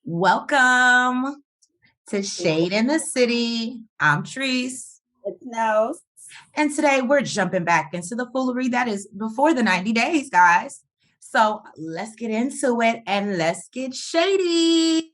Welcome to Shade in the City. I'm Treese. It's Nose. And today we're jumping back into the foolery that is before the 90 days, guys. So let's get into it and let's get shady.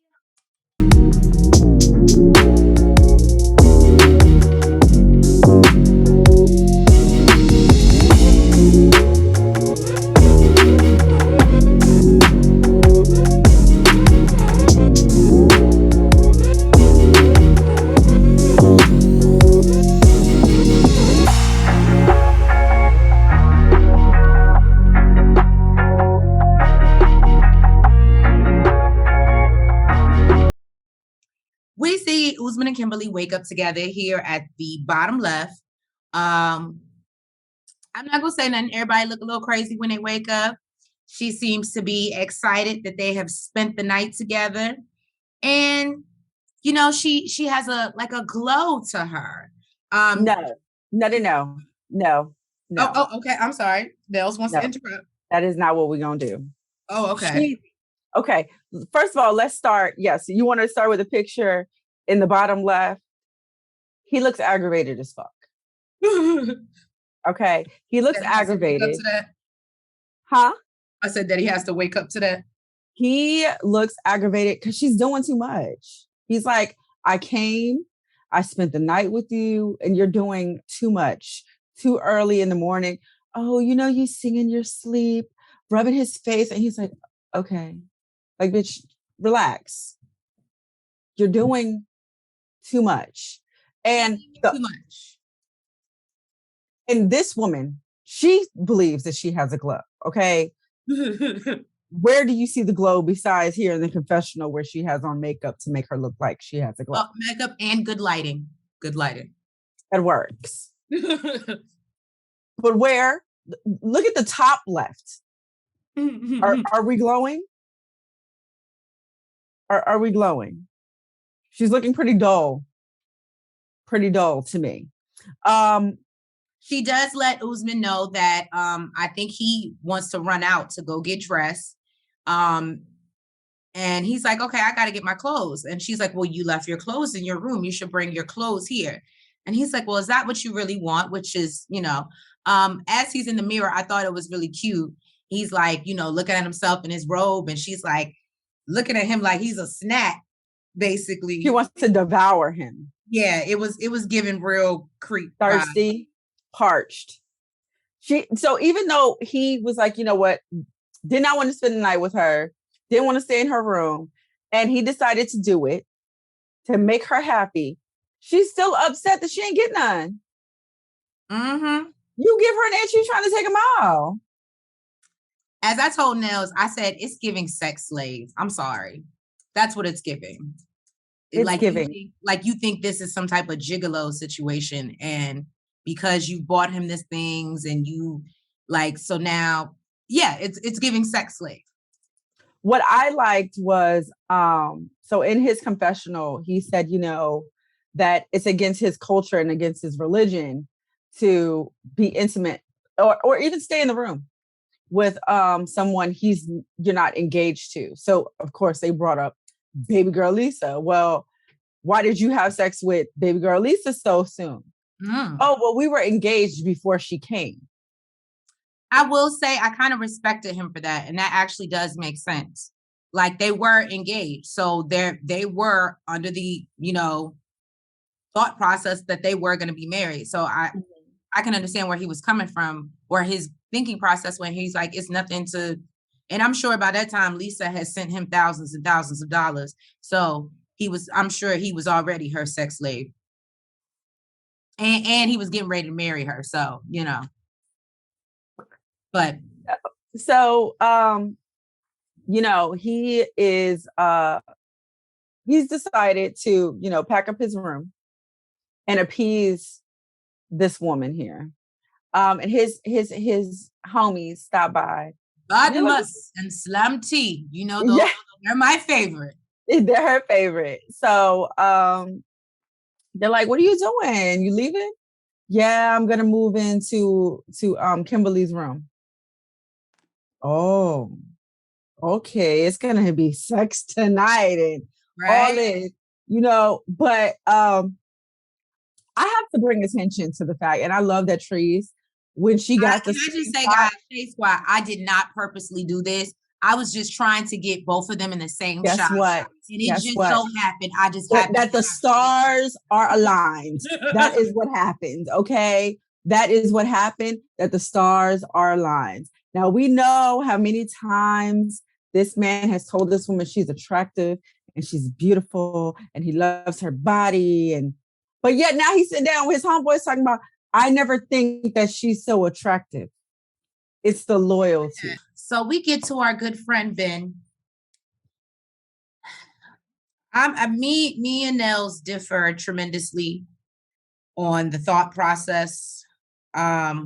We see Usman and Kimberly wake up together here at the bottom left. I'm not gonna say nothing. Everybody look a little crazy when they wake up. She seems to be excited that they have spent the night together, and you know she has a glow to her. No. Oh, okay. I'm sorry. Bells wants to interrupt. That is not what we're gonna do. Oh, okay. Okay. First of all, let's start. Yes, you want to start with a picture in the bottom left. He looks aggravated as fuck. Okay. He looks aggravated. Huh? I said that he has to wake up to that. He looks aggravated because she's doing too much. He's like, I came, I spent the night with you, and you're doing too much, too early in the morning. Oh, you sing in your sleep, rubbing his face. And he's like, okay. Like, bitch, relax. You're doing too much. And too much. And this woman, she believes that she has a glow. Okay. Where do you see the glow besides here in the confessional where she has on makeup to make her look like she has a glow? Makeup and good lighting. Good lighting. That works. But where? Look at the top left. Are we glowing? Are we glowing? She's looking pretty dull. Pretty dull to me. She does let Usman know that I think he wants to run out to go get dressed. And he's like, okay, I got to get my clothes. And she's like, well, you left your clothes in your room. You should bring your clothes here. And he's like, well, is that what you really want? Which is, as he's in the mirror, I thought it was really cute. He's like, looking at himself in his robe. And she's like, looking at him like he's a snack, basically. She wants to devour him. Yeah, it was giving real creep. Thirsty, parched. So even though he was like, you know what, did not want to spend the night with her, didn't want to stay in her room, and he decided to do it to make her happy, she's still upset that she ain't get none. Mm-hmm. You give her an inch, you trying to take a mile. As I told Nels, I said, it's giving sex slave. I'm sorry. That's what it's giving. It's giving. You think this is some type of gigolo situation. And because you bought him these things and you so now, yeah, it's giving sex slave. What I liked was, so in his confessional, he said, that it's against his culture and against his religion to be intimate or even stay in the room with someone you're not engaged to. So of course they brought up baby girl Lisa. Well, why did you have sex with baby girl Lisa so soon? Oh, well, we were engaged before she came. I will say I kind of respected him for that. And that actually does make sense. Like they were engaged. So they were under the, thought process that they were going to be married. So I can understand where he was coming from or his thinking process when he's like, it's nothing to, and I'm sure by that time, Lisa has sent him thousands and thousands of dollars. So I'm sure he was already her sex slave. And he was getting ready to marry her. So, but. So, he is, he's decided to, pack up his room and appease this woman here. And his homies stop by. Badmus and Slam Tea. Those they're my favorite. They're her favorite. So they're like, what are you doing? You leaving? Yeah, I'm gonna move into Kimberly's room. Oh, okay, it's gonna be sex tonight and all right? this, but I have to bring attention to the fact, and I love that Trees, when she got the Can I just say, screenshot, guys, Shade Squad, I did not purposely do this. I was just trying to get both of them in the same shot. guess what? And it Guess just what? so happened, I just happened That the stars are aligned. That is what happened. Okay. That is what happened, that the stars are aligned. Now we know how many times this man has told this woman she's attractive and she's beautiful and he loves her body. But yet now he's sitting down with his homeboys talking about, I never think that she's so attractive. It's the loyalty. So we get to our good friend Ben. Me and Nels differ tremendously on the thought process. I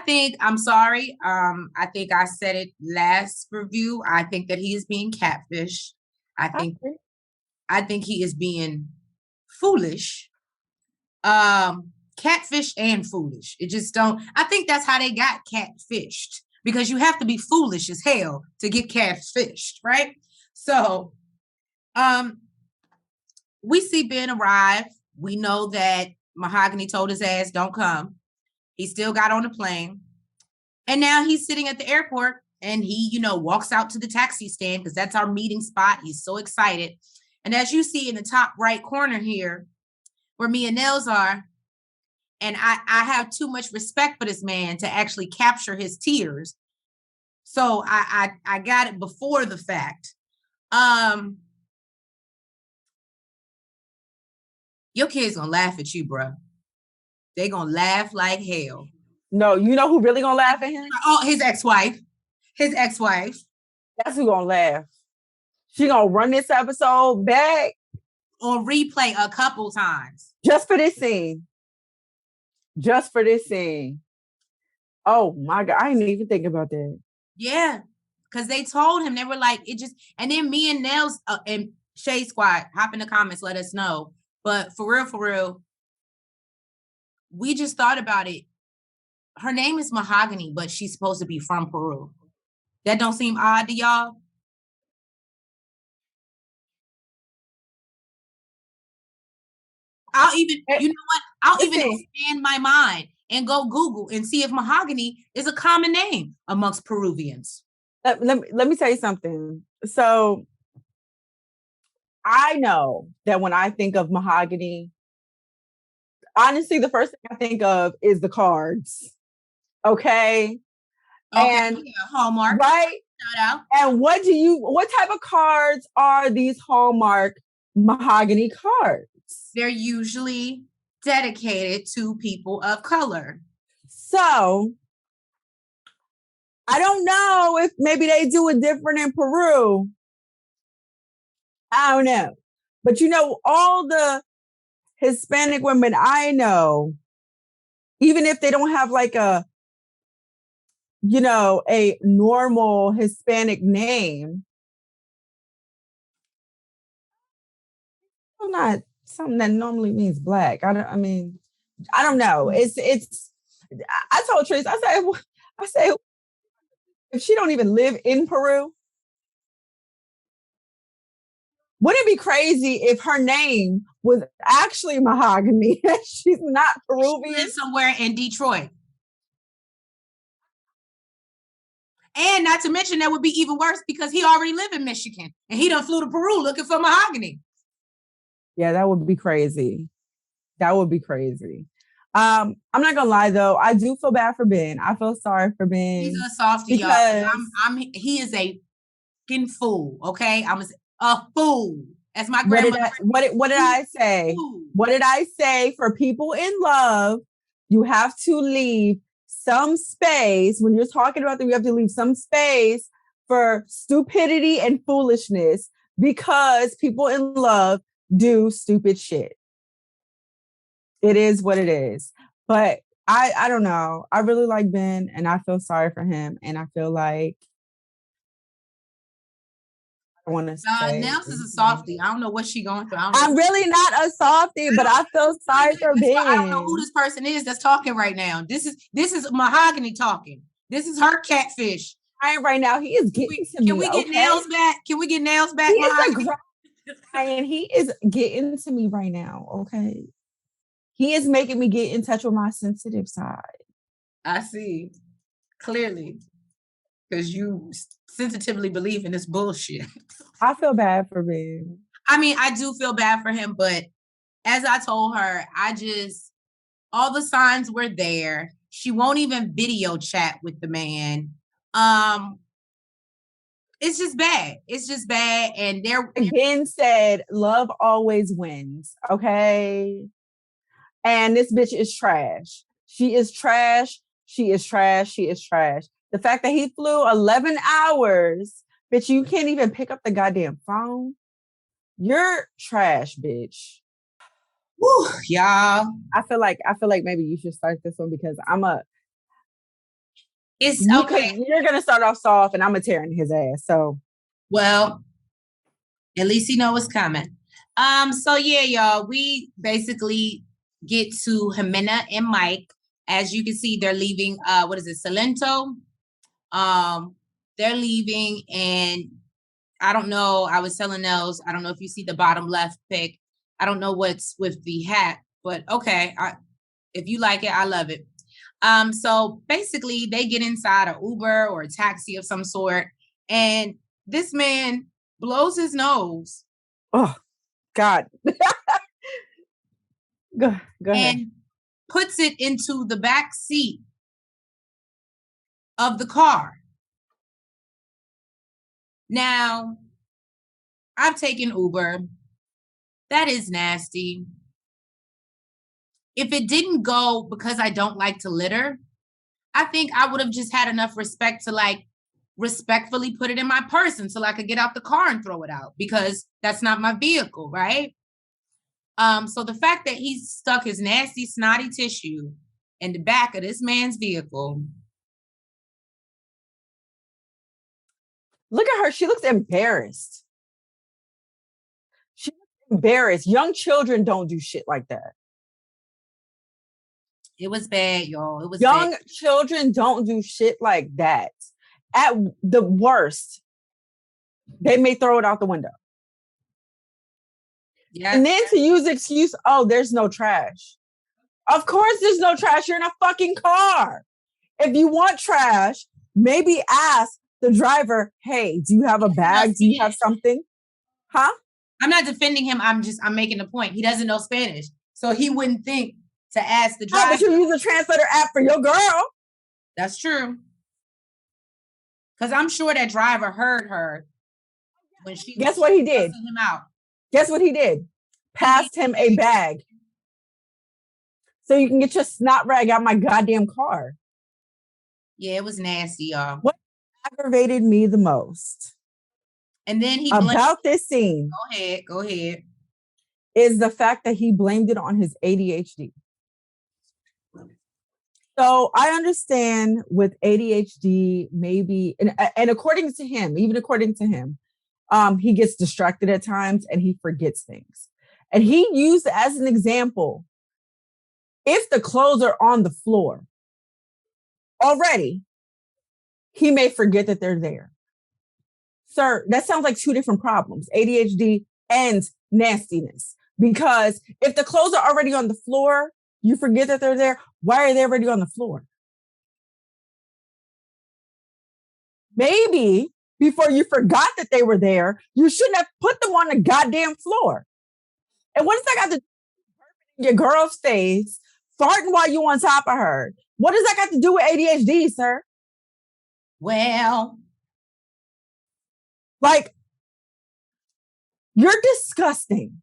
think, I'm sorry. I think I said it last review. I think that he is being catfish. I think he is being foolish. Catfish and foolish. It just don't. I think that's how they got catfished, because you have to be foolish as hell to get catfished, right? So, we see Ben arrive. We know that Mahogany told his ass, don't come. He still got on the plane. And now he's sitting at the airport and he, walks out to the taxi stand because that's our meeting spot. He's so excited. And as you see in the top right corner here, where me and Nels are, and I have too much respect for this man to actually capture his tears. So I got it before the fact. Your kids gonna laugh at you, bro. They gonna laugh like hell. No, you know who really gonna laugh at him? Oh, his ex-wife. That's who gonna laugh. She gonna run this episode back on replay a couple times. Just for this scene. Oh my God, I didn't even think about that. Yeah, because they told him, they were like, it just, and then me and Nels and Shade Squad, hop in the comments, let us know. But for real, we just thought about it. Her name is Mahogany, but she's supposed to be from Peru. That don't seem odd to y'all? I'll even, you know what? I'll even expand my mind and go Google and see if Mahogany is a common name amongst Peruvians. Let me tell you something. So I know that when I think of Mahogany, honestly, the first thing I think of is the cards. Okay. And yeah, Hallmark. Right. Shout out. And what type of cards are these Hallmark Mahogany cards? They're usually dedicated to people of color. So I don't know if maybe they do it different in Peru. I don't know. But all the Hispanic women I know, even if they don't have like a normal Hispanic name, not something that normally means black. I don't know. It's I told Trace, I said, if she don't even live in Peru, wouldn't it be crazy if her name was actually Mahogany? She's not Peruvian. She lives somewhere in Detroit. And not to mention, that would be even worse because he already live in Michigan and he done flew to Peru looking for Mahogany. Yeah, that would be crazy. I'm not gonna lie though, I do feel bad for Ben. I feel sorry for Ben. He's a softie, y'all. He is a fucking fool. Okay, I'm a fool. As my grandmother. What did I say? What did I say? For people in love, you have to leave some space. When you're talking about them, you have to leave some space for stupidity and foolishness, because people in love do stupid shit. It is what it is. But I don't know. I really like Ben and I feel sorry for him. And I feel like I want to say Nels is a softie. I don't know what she going through. I'm really not a softie, but I feel sorry for Ben. I don't know who this person is that's talking right now. This is Mahogany talking. This is her catfish. crying right now. He is getting to me. Can we get nails back? Can we get nails back? He is crying. He is getting to me right now. Okay. He is making me get in touch with my sensitive side. I see. Clearly. Because you sensitively believe in this bullshit. I feel bad for him. I mean, I do feel bad for him, but as I told her, all the signs were there. She won't even video chat with the man. It's just bad. It's just bad. And they're again said, love always wins. Okay. And this bitch is trash. She is trash. She is trash. She is trash. The fact that he flew 11 hours, bitch, you can't even pick up the goddamn phone. You're trash, bitch. Woo, y'all. I feel like maybe you should start this one because it's okay. You're gonna start off soft and I'm gonna tear in his ass. So well, at least he know what's coming. So yeah, y'all, we basically get to Ximena and Mike. As you can see, they're leaving Salento. They're leaving, and I don't know. I was telling Nels, I don't know if you see the bottom left pic. I don't know what's with the hat, but okay. If you like it, I love it. So basically they get inside an Uber or a taxi of some sort, and this man blows his nose. Oh, God. Go ahead. And puts it into the back seat of the car. Now, I've taken Uber. That is nasty. If it didn't go because I don't like to litter, I think I would have just had enough respect to respectfully put it in my purse until I could get out the car and throw it out, because that's not my vehicle, right? So the fact that he stuck his nasty snotty tissue in the back of this man's vehicle. Look at her. She looks embarrassed. She looks embarrassed. Young children don't do shit like that. It was bad, y'all. It was young bad. Children don't do shit like that. At the worst, they may throw it out the window. Yeah. And then to use the excuse, oh, there's no trash. Of course there's no trash. You're in a fucking car. If you want trash, maybe ask the driver, hey, do you have a bag? Do you have something? Huh? I'm not defending him. I'm making a point. He doesn't know Spanish. So he wouldn't think to ask the driver. But you use a translator app for your girl. That's true. Because I'm sure that driver heard her when she Guess what he did? Him out. Guess what he did? Passed him a bag. So you can get your snot rag out my goddamn car. Yeah, it was nasty, y'all. What aggravated me the most? And then he about this scene. Go ahead. Is the fact that he blamed it on his ADHD. So I understand with ADHD, maybe, and according to him, he gets distracted at times and he forgets things. And he used as an example, if the clothes are on the floor already, he may forget that they're there. Sir, that sounds like two different problems, ADHD and nastiness. Because if the clothes are already on the floor, you forget that they're there. Why are they already on the floor? Maybe before you forgot that they were there, you shouldn't have put them on the goddamn floor. And what does that got to do with your girl's face, farting while you on top of her? What does that got to do with ADHD, sir? Well, like, you're disgusting.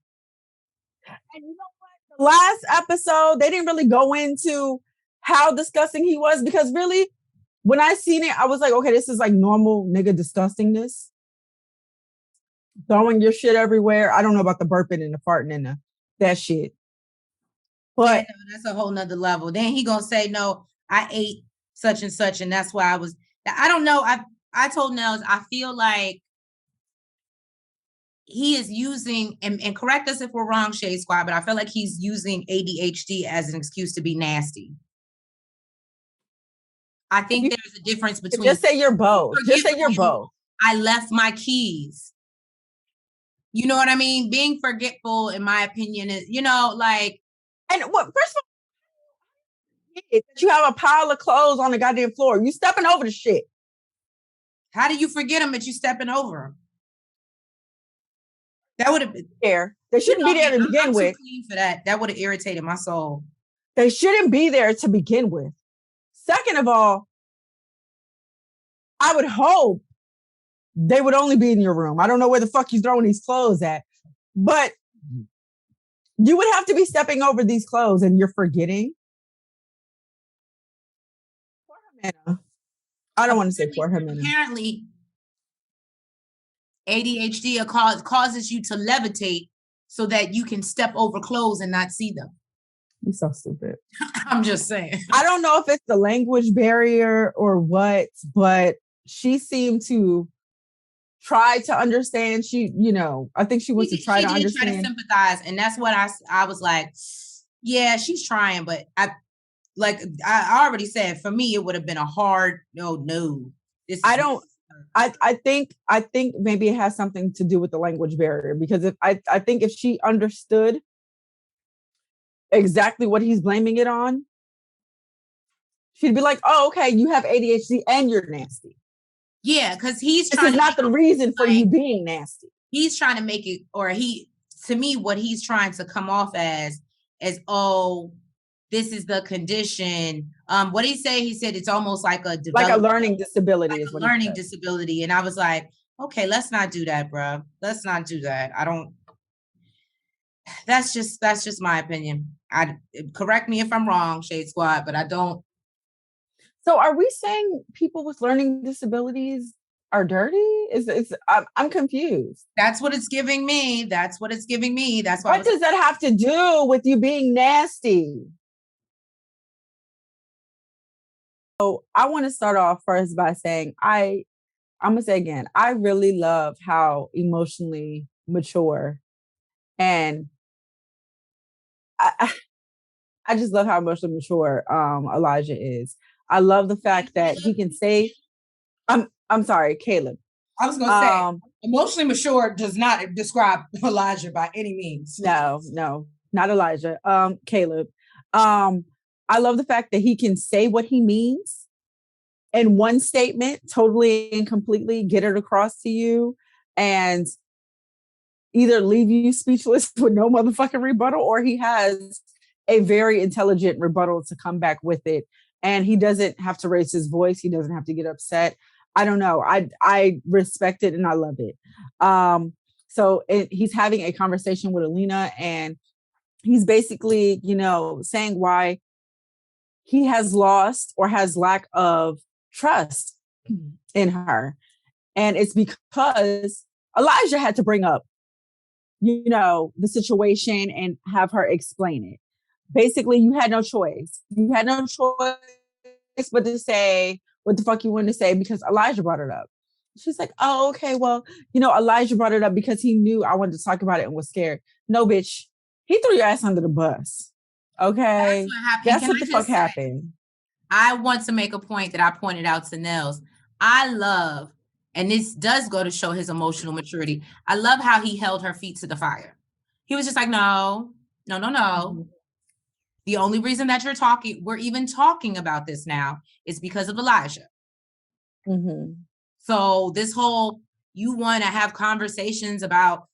And you know what? The last episode, they didn't really go into how disgusting he was, because really, when I seen it, I was like, okay, this is like normal nigga disgustingness. Throwing your shit everywhere. I don't know about the burping and the farting and that shit. But yeah, no, that's a whole nother level. Then he gonna say, no, I ate such and such, and that's why I don't know. I told Nels, I feel like he is using, and correct us if we're wrong, Shade Squad, but I feel like he's using ADHD as an excuse to be nasty. I think there's a difference between. Just say you're both. Just say you're both. I left my keys. You know what I mean? Being forgetful, in my opinion, is, you know, like. And what? First of all, that you have a pile of clothes on the goddamn floor. You stepping over the shit. How do you forget them if you stepping over them? That would have been there. They shouldn't be there to begin with. I'm too clean for that. That would have irritated my soul. They shouldn't be there to begin with. Second of all, I would hope they would only be in your room. I don't know where the fuck you throwing these clothes at, but you would have to be stepping over these clothes and you're forgetting. Poor Ximena. I don't want to say poor Ximena. Apparently, ADHD causes you to levitate so that you can step over clothes and not see them. You're so stupid. I'm just saying. I don't know if it's the language barrier or what, but she seemed to try to understand. She, you know, I think she wants to try to understand. Try to sympathize. And that's what I was like, yeah, she's trying, but I already said, for me, it would have been a hard no. I think maybe it has something to do with the language barrier, because I think if she understood exactly what he's blaming it on, she'd be like, oh, okay, you have ADHD and you're nasty. Yeah, because this is not the reason for you being nasty. He's trying to make it, or to me, what he's trying to come off as, oh, this is the condition. What did he say? He said it's almost like a learning disability. Like is what learning disability. And I was like, okay, let's not do that, bro. Let's not do that. That's just my opinion. Correct me if I'm wrong, Shade Squad, but I don't. So are we saying people with learning disabilities are dirty? I'm confused. That's what it's giving me. That's what it's giving me. That's why. What does that have to do with you being nasty? So I want to start off first by saying I'm gonna say again, I really love how emotionally mature, and I just love how emotionally mature Elijah is. I love the fact that he can say, I'm sorry, Caleb. I was gonna say emotionally mature does not describe Elijah by any means. No, not Elijah. Caleb. I love the fact that he can say what he means in one statement, totally and completely get it across to you, and either leave you speechless with no motherfucking rebuttal, or he has a very intelligent rebuttal to come back with it. And he doesn't have to raise his voice. He doesn't have to get upset. I don't know. I respect it and I love it. So he's having a conversation with Alina, and he's basically, saying why he has lost or has lack of trust in her. And it's because Elijah had to bring up, the situation and have her explain it. Basically, you had no choice. You had no choice but to say what the fuck you wanted to say because Elijah brought it up. She's like, oh, okay, well, Elijah brought it up because he knew I wanted to talk about it and was scared. No, bitch. He threw your ass under the bus. Okay? That's what the fuck happened. I want to make a point that I pointed out to Nels. I love, and this does go to show his emotional maturity, I love how he held her feet to the fire. He was just like, no. Mm-hmm. The only reason that we're even talking about this now is because of Elijah. Mm-hmm. So this whole, you want to have conversations about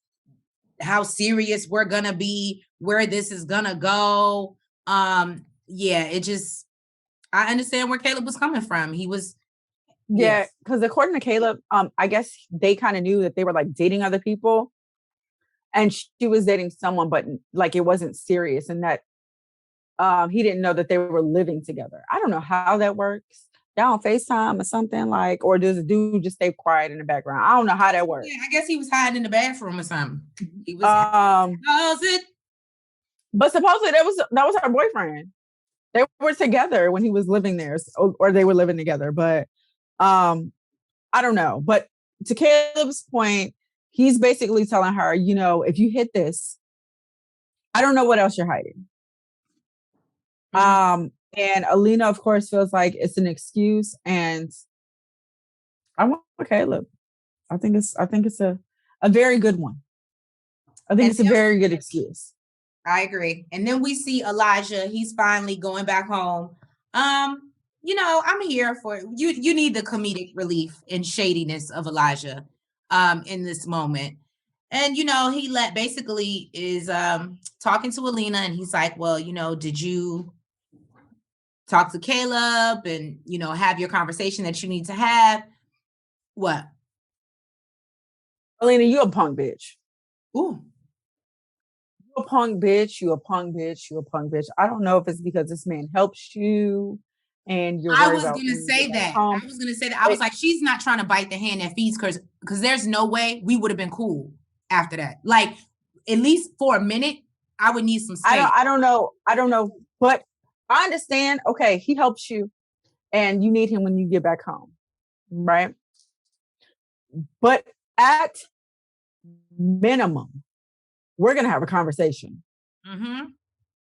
how serious we're going to be, where this is going to go. I understand where Caleb was coming from. He was. Yeah, because according to Caleb, I guess they kind of knew that they were like dating other people. And she was dating someone, but like it wasn't serious, and that he didn't know that they were living together. I don't know how that works. Y'all on FaceTime or something like, or does a dude just stay quiet in the background? I don't know how that works. Yeah, I guess he was hiding in the bathroom or something. He was. But supposedly that was her boyfriend. They were together when he was living there, or they were living together. But I don't know. But to Caleb's point, he's basically telling her, if you hit this, I don't know what else you're hiding. And Alina, of course, feels like it's an excuse. And I want Caleb. I think it's a very good one. I think And it's a very good excuse. I agree. And then we see Elijah. He's finally going back home. I'm here for you. You need the comedic relief and shadiness of Elijah in this moment. And he basically is talking to Alina, and he's like, well, did you talk to Caleb and have your conversation that you need to have? What? Alina, you a punk bitch. Ooh. You a punk bitch, you a punk bitch, you a punk bitch. I don't know if it's because this man helps you and you're worried about. I was gonna say that. I was like, she's not trying to bite the hand that feeds, because there's no way we would have been cool after that. Like, at least for a minute, I would need some space. I don't know. But I understand. Okay, he helps you and you need him when you get back home. Right? But at minimum, we're going to have a conversation. Mm-hmm.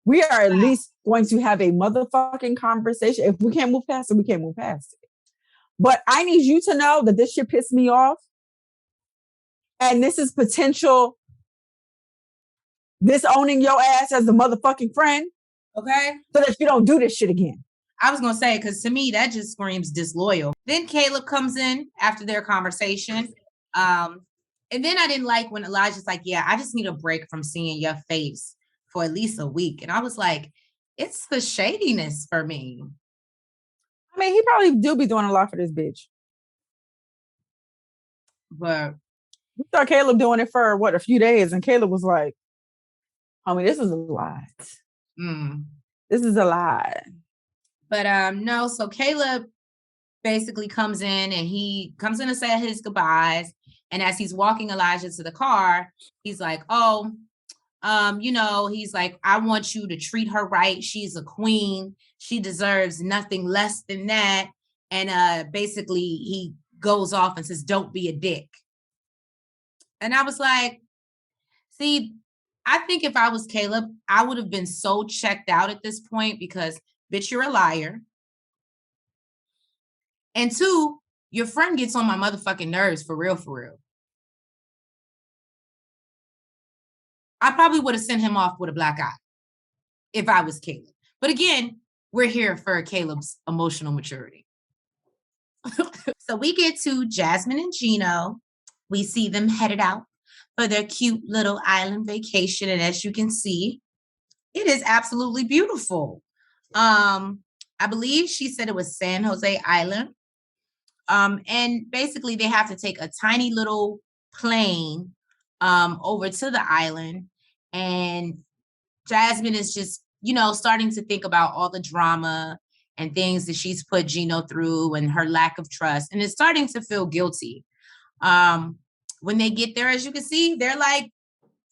We are at least going to have a motherfucking conversation. If we can't move past it, we can't move past it. But I need you to know that this shit pissed me off. And this is potential disowning your ass as a motherfucking friend. Okay. So that you don't do this shit again. I was going to say, because to me, that just screams disloyal. Then Caleb comes in after their conversation. And then I didn't like when Elijah's like, yeah, I just need a break from seeing your face for at least a week. And I was like, it's the shadiness for me. I mean, he probably do be doing a lot for this bitch. But we saw Caleb doing it for, a few days. And Caleb was like, I mean, this is a lot. This is a lot. But no, so Caleb basically comes in and he comes in to say his goodbyes. And as he's walking Elijah to the car, he's like, he's like, I want you to treat her right. She's a queen. She deserves nothing less than that. And basically he goes off and says, don't be a dick. And I was like, see, I think if I was Caleb, I would have been so checked out at this point because, bitch, you're a liar. And two, your friend gets on my motherfucking nerves for real, for real. I probably would have sent him off with a black eye if I was Caleb. But again, we're here for Caleb's emotional maturity. So we get to Jasmine and Gino. We see them headed out for their cute little island vacation. And as you can see, it is absolutely beautiful. I believe she said it was San Jose Island. And basically they have to take a tiny little plane over to the island. And Jasmine is just, starting to think about all the drama and things that she's put Gino through and her lack of trust. And is starting to feel guilty. When they get there, as you can see, they're like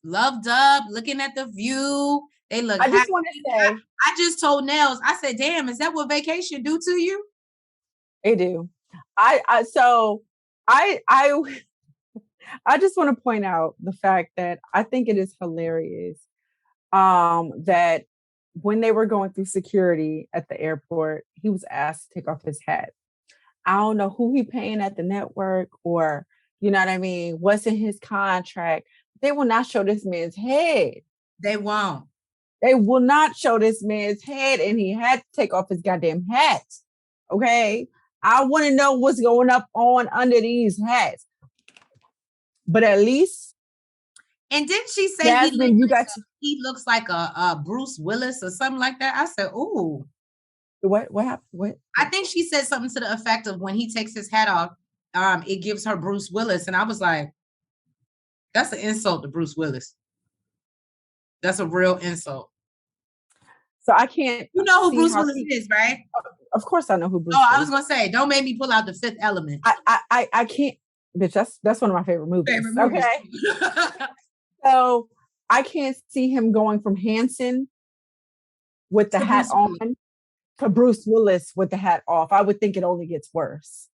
loved up, looking at the view. They look I just want to say, I just told Nels, I said, damn, is that what vacation do to you? They do. I just want to point out the fact that I think it is hilarious that when they were going through security at the airport, he was asked to take off his hat. I don't know who he paying at the network or, you know what I mean, what's in his contract. They will not show this man's head. They won't. They will not show this man's head, and he had to take off his goddamn hat. Okay? I want to know what's going on under these hats. But at least. And didn't she say Jasmine, he looks like a Bruce Willis or something like that? I said, ooh. What happened? What? I think she said something to the effect of when he takes his hat off, it gives her Bruce Willis. And I was like, that's an insult to Bruce Willis. That's a real insult. So I can't. You know who Bruce Willis is, right? Of course I know who Bruce Willis is. I was going to say, don't make me pull out The Fifth Element. I can't. Bitch, that's one of my favorite movies. Okay. So I can't see him going from Hanson with the hat on to Bruce Willis with the hat off. I would think it only gets worse.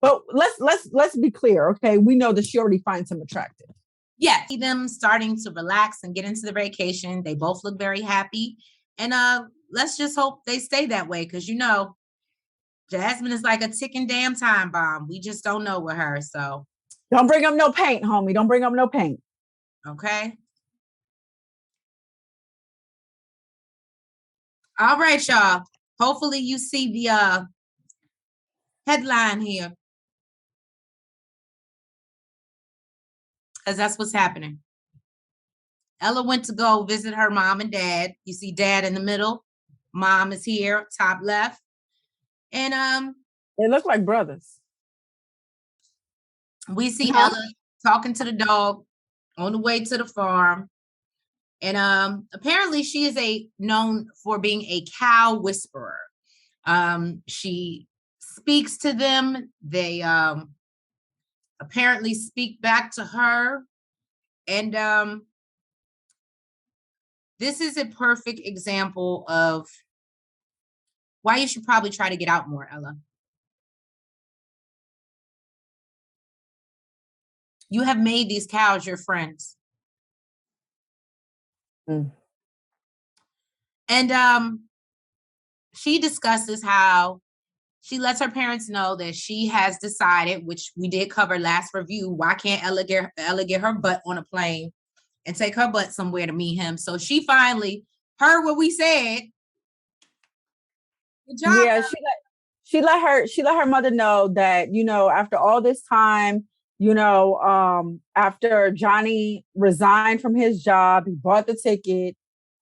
But let's be clear, okay? We know that she already finds him attractive. Yeah, see them starting to relax and get into the vacation. They both look very happy. And let's just hope they stay that way, because Jasmine is like a ticking damn time bomb. We just don't know with her. So don't bring up no paint, homie. Don't bring up no paint. Okay. All right, y'all. Hopefully you see the headline here, because that's what's happening. Ella went to go visit her mom and dad. You see dad in the middle. Mom is here, top left. And they look like brothers. We see Ella talking to the dog on the way to the farm. And apparently she is known for being a cow whisperer. She speaks to them. They apparently speak back to her. And this is a perfect example of why you should probably try to get out more, Ella. You have made these cows your friends. And she discusses how she lets her parents know that she has decided, which we did cover last review, why can't Ella get her butt on a plane and take her butt somewhere to meet him? So she finally heard what we said. Good job. Yeah, she let her mother know that, after all this time, after Johnny resigned from his job, he bought the ticket.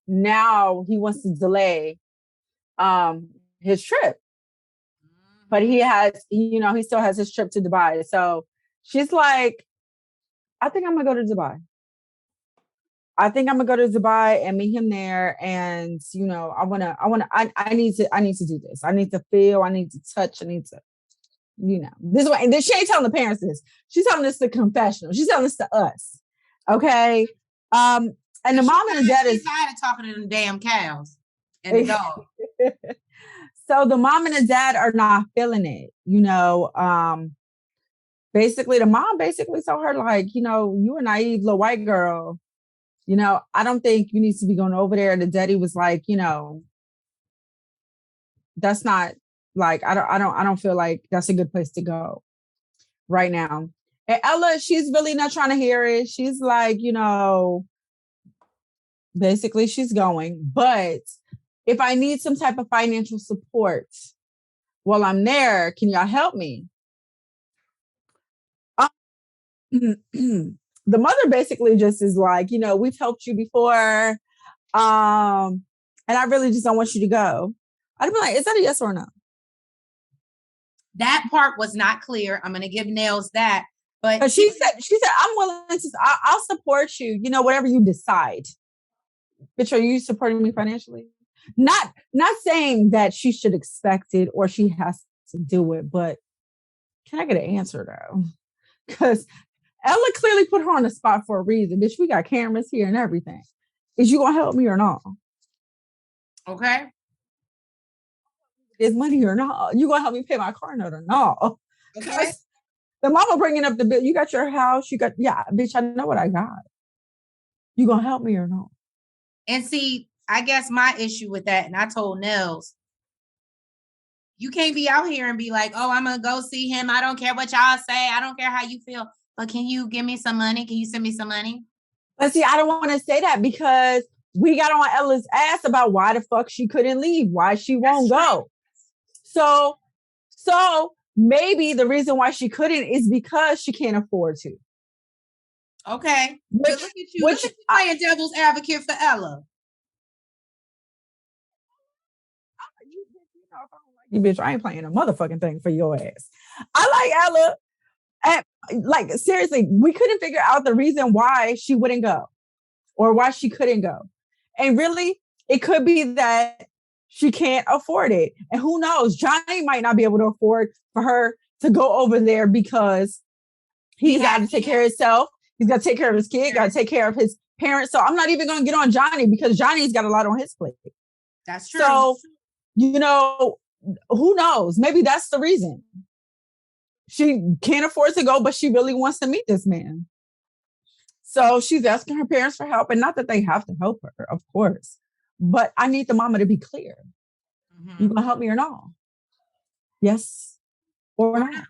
Now he wants to delay his trip. But he still has his trip to Dubai. So she's like, I think I'm gonna go to Dubai. I and meet him there. And I need to do this. I need to feel, I need to touch, I need to, this is why. And then she ain't telling the parents this. She's telling this to confessional. She's telling this to us. Okay. And the mom and the dad is tired of talking to them damn cows and the dog. So the mom and the dad are not feeling it, basically the mom told her, like, you're a naive little white girl. I don't think you need to be going over there. And the daddy was like, that's not like, I don't feel like that's a good place to go right now. And Ella, she's really not trying to hear it. She's like, basically she's going, but if I need some type of financial support while I'm there, can y'all help me? The mother basically just is like, we've helped you before. And I really just don't want you to go. I'd be like, is that a yes or no? That part was not clear. I'm going to give Nails that. But she said, I'm willing to, I'll support you, whatever you decide. Bitch, are you supporting me financially? Not saying that she should expect it or she has to do it, but can I get an answer though? Because Ella clearly put her on the spot for a reason. Bitch, we got cameras here and everything. Is you gonna help me or not? Okay. Is money or not? You gonna help me pay my car note or not? Okay. The mama bringing up the bill. You got your house. Yeah, bitch, I know what I got. You gonna help me or not? And see, I guess my issue with that, and I told Nels, you can't be out here and be like, oh, I'm going to go see him. I don't care what y'all say. I don't care how you feel. But can you give me some money? Can you send me some money? But see, I don't want to say that because we got on Ella's ass about why the fuck she couldn't leave, why she won't go. So maybe the reason why she couldn't is because she can't afford to. Okay. Look at you. Look at you playing devil's advocate for Ella. You bitch, I ain't playing a motherfucking thing for your ass. I like Ella. And like, seriously, we couldn't figure out the reason why she wouldn't go or why she couldn't go. And really, it could be that she can't afford it. And who knows, Johnny might not be able to afford for her to go over there because he's got to take care of himself. He's got to take care of his kid, got to take care of his parents. So I'm not even going to get on Johnny because Johnny's got a lot on his plate. That's true. So, who knows? Maybe that's the reason. She can't afford to go, but she really wants to meet this man. So she's asking her parents for help. And not that they have to help her, of course. but I need the mama to be clear. You gonna help me or not? Yes or not?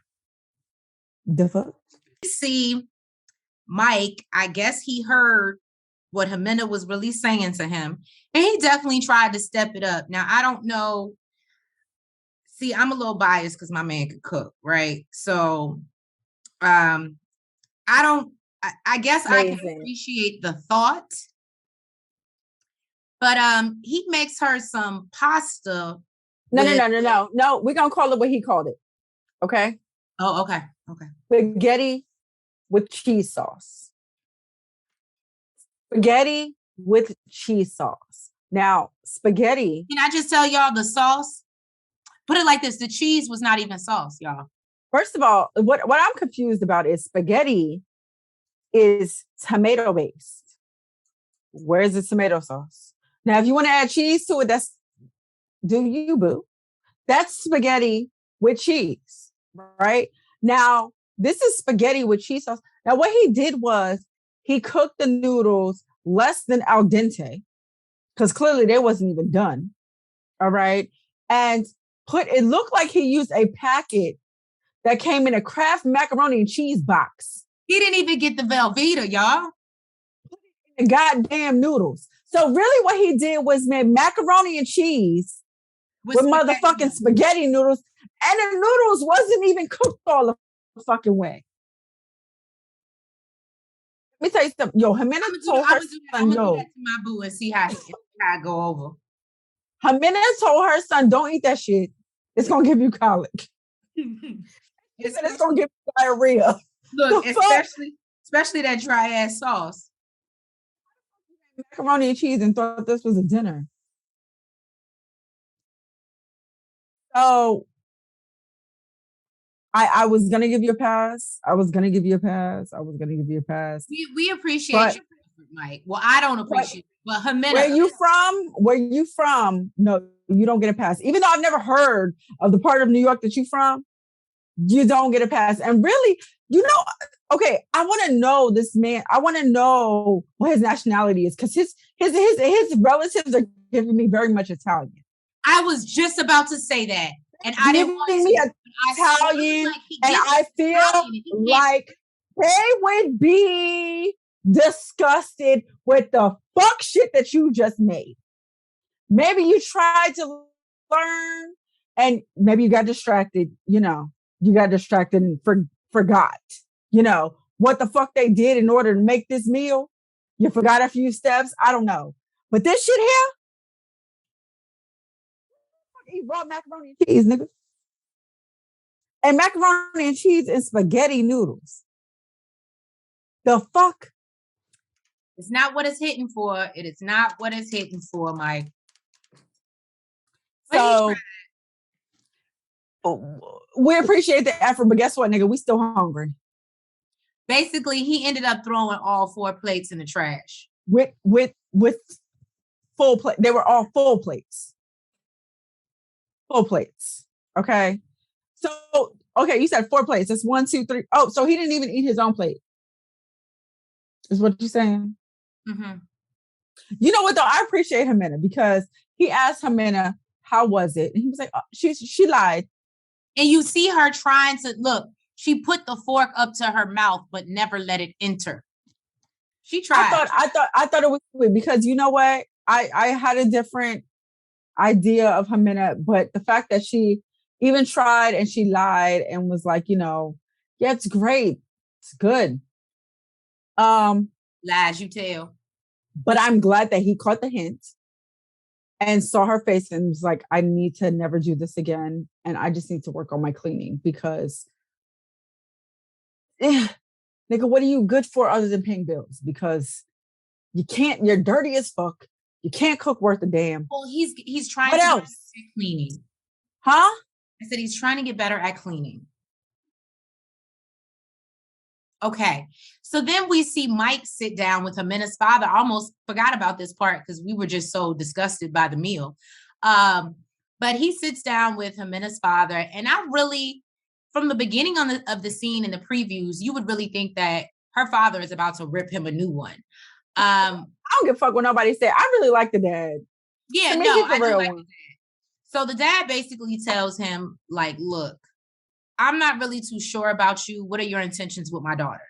The fuck? See, Mike, I guess he heard what Ximena was really saying to him, and he definitely tried to step it up. Now, I don't know. See, I'm a little biased because my man could cook, right? So, I don't. I guess I can appreciate the thought, but he makes her some pasta. No. We're gonna call it what he called it. Okay. Oh, okay. Okay. Spaghetti with cheese sauce. Spaghetti with cheese sauce. Now, spaghetti. Can I just tell y'all the sauce? Put it like this: the cheese was not even sauce, y'all. First of all, what I'm confused about is spaghetti is tomato based. Where's the tomato sauce? Now, if you want to add cheese to it, that's do you, boo. That's spaghetti with cheese, right? Now, this is spaghetti with cheese sauce. Now, what he did was he cooked the noodles less than al dente, because clearly they wasn't even done. All right. And it looked like he used a packet that came in a Kraft macaroni and cheese box. He didn't even get the Velveeta, y'all. The goddamn noodles. So really what he did was made macaroni and cheese with motherfucking spaghetti noodles, and the noodles wasn't even cooked all the fucking way. Let me tell you something. Yo, Ximena told her son, yo. I'm gonna do that to my boo and see how I go over. Ximena told her son, don't eat that shit. It's gonna give you colic. It's gonna give you diarrhea. Look, especially that dry ass sauce. Macaroni and cheese and thought this was a dinner. So I was gonna give you a pass. We appreciate you, Mike. Well, I don't appreciate it, but Ximena. Where you from? No, you don't get a pass. Even though I've never heard of the part of New York that you're from, you don't get a pass. And really, okay, I want to know this man. I want to know what his nationality is, because his relatives are giving me very much Italian. I was just about to say that, and I didn't want to. Me Italian, and I feel like they would be disgusted with the fuck shit that you just made. Maybe you tried to learn, and maybe you got distracted. You got distracted and forgot. What the fuck they did in order to make this meal. You forgot a few steps. I don't know, but this shit here. Eat raw macaroni and cheese, nigga. And macaroni and cheese and spaghetti noodles. The fuck? It's not what it's hitting for. It is not what it's hitting for, Mike. So we appreciate the effort, but guess what, nigga? We still hungry. Basically, he ended up throwing all 4 plates in the trash. With full plate. They were all full plates. Full plates. Okay. So, okay, you said 4 plates. That's 1, 2, 3. Oh, so he didn't even eat his own plate. Is what you're saying? Mm-hmm. You know what, though? I appreciate Ximena, because he asked Ximena, how was it? And he was like, oh, she lied. And you see her trying to, look, she put the fork up to her mouth, but never let it enter. She tried. I thought it was weird, because you know what? I had a different idea of Ximena, but the fact that she even tried and she lied and was like, yeah, it's great. It's good. Lies you tell. But I'm glad that he caught the hint and saw her face and was like, I need to never do this again. And I just need to work on my cleaning, because nigga, what are you good for other than paying bills? Because you're dirty as fuck. You can't cook worth a damn. Well, he's trying what to else? get better at cleaning. Huh? I said he's trying to get better at cleaning. Okay. So then we see Mike sit down with Ximena's father. I almost forgot about this part because we were just so disgusted by the meal. But he sits down with Ximena's father. And I really, from the beginning of the scene in the previews, you would really think that her father is about to rip him a new one. I don't give a fuck what nobody said. I really like the dad. Yeah, To me, no, he's I a do real like one. the dad. So the dad basically tells him, like, look, I'm not really too sure about you. What are your intentions with my daughter?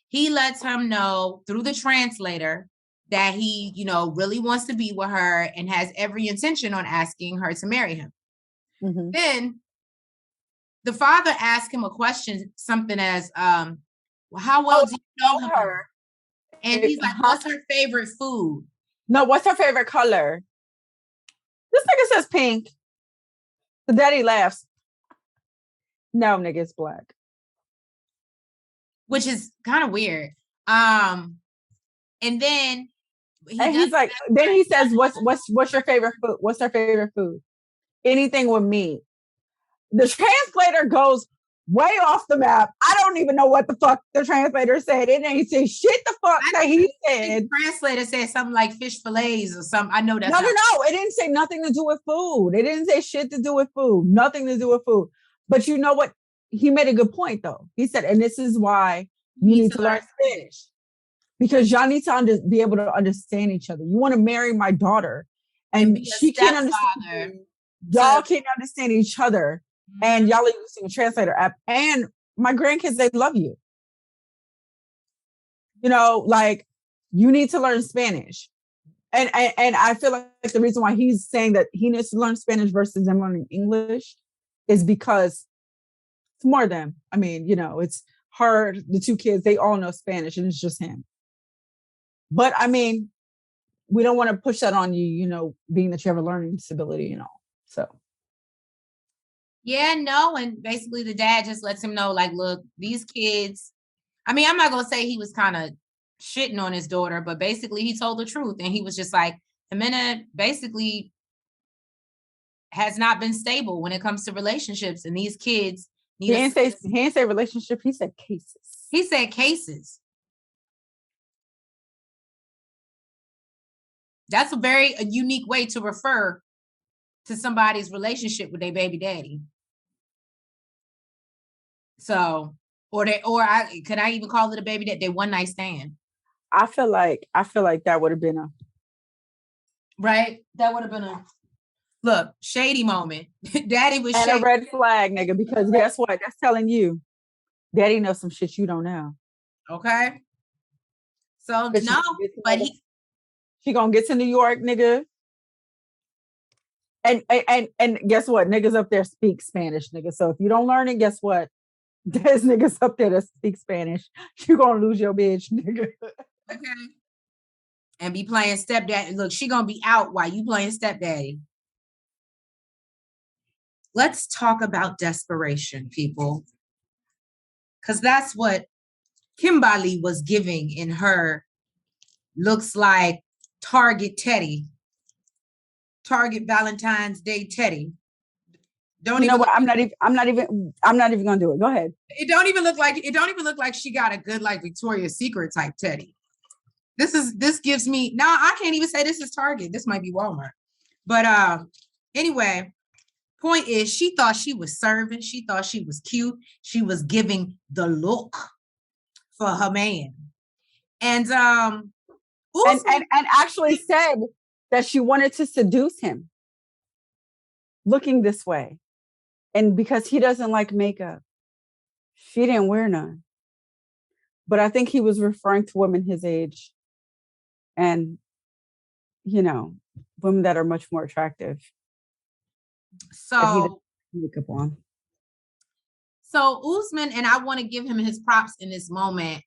He lets him know through the translator that he, really wants to be with her and has every intention on asking her to marry him. Mm-hmm. Then the father asked him a question, something as, well, how well do you know her? And he's like, what's her favorite food? No, what's her favorite color? This nigga says pink. The daddy laughs. No, nigga, it's black. Which is kind of weird. And then he's like, then he says, what's your favorite food? What's her favorite food? Anything with meat. The translator goes way off the map. I don't even know what the fuck the translator said. It ain't say shit the fuck that he said. The translator said something like fish fillets or something. I know that's no. It didn't say nothing to do with food. It didn't say shit to do with food. Nothing to do with food. But you know what? He made a good point though. He said, and this is why you need to learn Spanish. Because y'all need to be able to understand each other. You want to marry my daughter, and she can't understand. Y'all can't understand each other, and y'all are using a translator app. And my grandkids, they love you. Like you need to learn Spanish. And I feel like the reason why he's saying that he needs to learn Spanish versus them learning English is because it's more them. I mean, it's her, the two kids, they all know Spanish, and it's just him. But I mean, we don't want to push that on you, being that you have a learning disability, so. Yeah, no. And basically the dad just lets him know, like, look, these kids, I mean, I'm not going to say he was kind of shitting on his daughter, but basically he told the truth. And he was just like, Ximena basically has not been stable when it comes to relationships. And these kids need he didn't say relationship. He said cases. He said cases. That's a very unique way to refer to somebody's relationship with their baby daddy. So, could I even call it a baby daddy? They one night stand. I feel like that would have been a right. That would have been a look shady moment. Daddy was and shady. A red flag, nigga. Because guess what? That's telling you, daddy knows some shit you don't know. Okay. So no, but she gonna get to New York, nigga. And guess what? Niggas up there speak Spanish, nigga. So if you don't learn it, guess what? There's niggas up there that speak Spanish. You gonna lose your bitch, nigga. Okay. And be playing stepdaddy. Look, she gonna be out while you playing stepdaddy. Let's talk about desperation, people. Because that's what Kimberly was giving in her looks like Target Teddy. Target Valentine's Day Teddy. Don't you know what? I'm not even gonna do it. Go ahead. It don't even look like she got a good like Victoria's Secret type Teddy. This gives me now. I can't even say this is Target. This might be Walmart. But anyway, point is she thought she was serving. She thought she was cute. She was giving the look for her man. And actually said that she wanted to seduce him looking this way. And because he doesn't like makeup, she didn't wear none. But I think he was referring to women his age and, women that are much more attractive. So makeup on. So Usman, and I want to give him his props in this moment.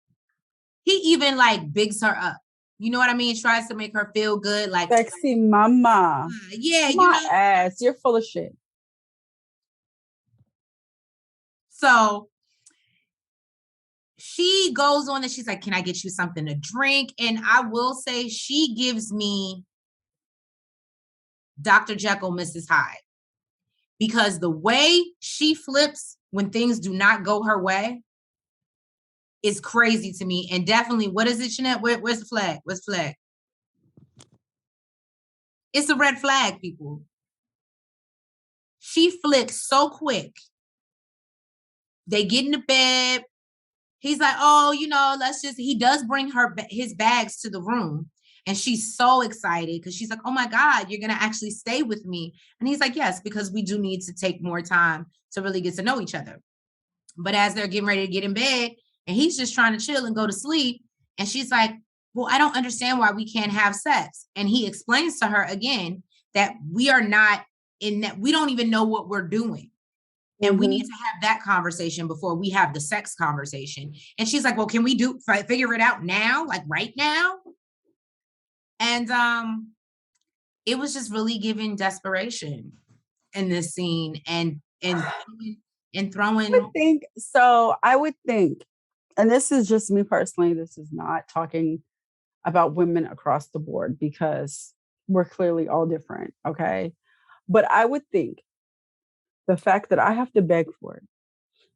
He even like bigs her up. You know what I mean? Tries to make her feel good. Like sexy mama. Yeah, my ass. You're full of shit. So she goes on and she's like, can I get you something to drink? And I will say she gives me Dr. Jekyll, Mrs. Hyde. Because the way she flips when things do not go her way is crazy to me. And definitely, what is it, Jeanette? Where's the flag? Where's the flag? It's a red flag, people. She flips so quick. They get into bed. He's like, oh, he does bring his bags to the room. And she's so excited because she's like, oh my God, you're going to actually stay with me. And he's like, yes, because we do need to take more time to really get to know each other. But as they're getting ready to get in bed and he's just trying to chill and go to sleep, and she's like, well, I don't understand why we can't have sex. And he explains to her again that we are not in that, we don't even know what we're doing. And we need to have that conversation before we have the sex conversation. And she's like, well, can we figure it out now? Like right now? And it was just really giving desperation in this scene and throwing. I would think, and this is just me personally, this is not talking about women across the board because we're clearly all different, okay? But I would think the fact that I have to beg for it